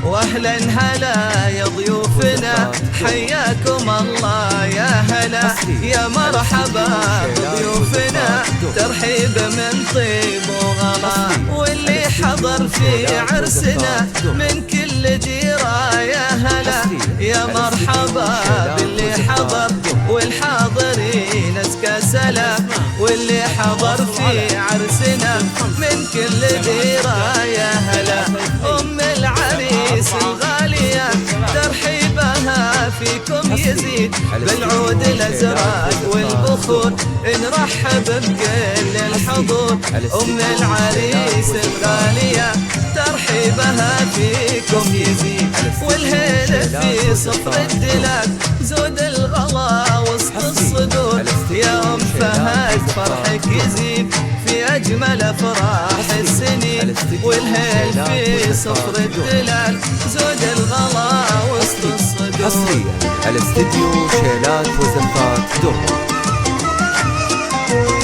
واهلا هلا يا ضيوفنا، حياكم الله يا هلا يا مرحبا بضيوفنا، ترحيب من طيب وغلا، واللي حضر في عرسنا من كل ديرة يا هلا يا مرحبا باللي حضر، والحاضرين ازكى سلام، واللي حضر في عرسنا من كل ديرة يا هلا. ام العريس الغالية ترحيبها فيكم يزيد، بالعود الازرق والبخور نرحب بكل الحضور. ام العريس الغالية ترحيبها فيكم يزيد، والهيل في صفر الدلال زود الغلا وسط الصدور، يا ام فهد فرحك يزيد في اجمل افراح السنين، والهيل في صفر الدلال زود الغلا وسط الصدور. حصريا الاستديو شيلات وزفات دوما،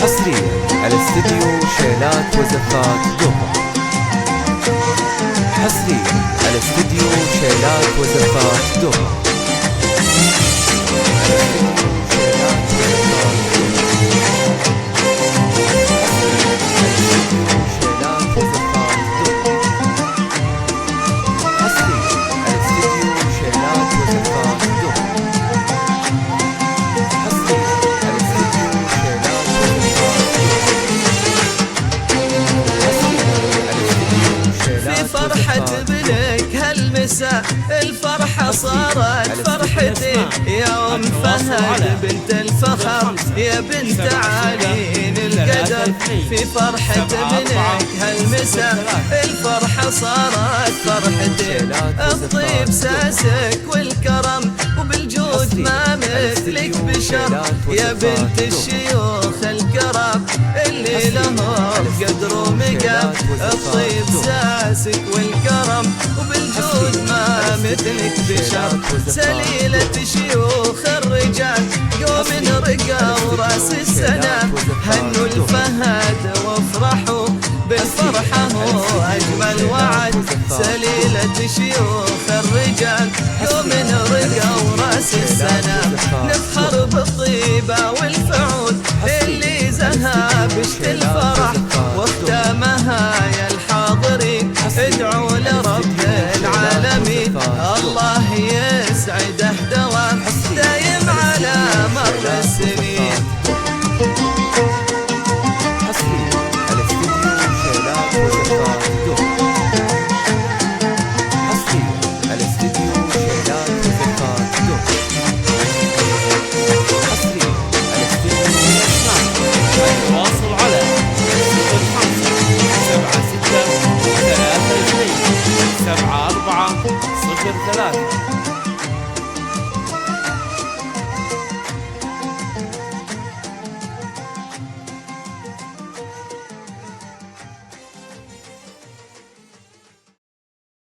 حصريا الاستديو شيلات وزفات دوما، حصريا الاستديو شيلات وزفات دوما. فرحة بنك هالمساء الفرحة صارت فرحتي، يا ام فهد بنت الفخر يا بنت عالين القدر، في فرحة بنك هالمساء الفرحة صارت فرحتي، الطيب ساسك والكرم وبالجود ما مثلك بشر، يا بنت الشيوخ الكرام اللي لهم قدر ومقام، الطيب ساسك والكرم وبالجود ما مثلك بشر، سليلة شيوخ الرجال قوم رقا وراس السنة، هنوا الفهد وافرحوا بالفرحة هو أجمل وعد، سليلة شيوخ الرجال قوم رقا وراس السنة، نفخر بالطيبة والفعول اللي زهى بشت الفرح واختامها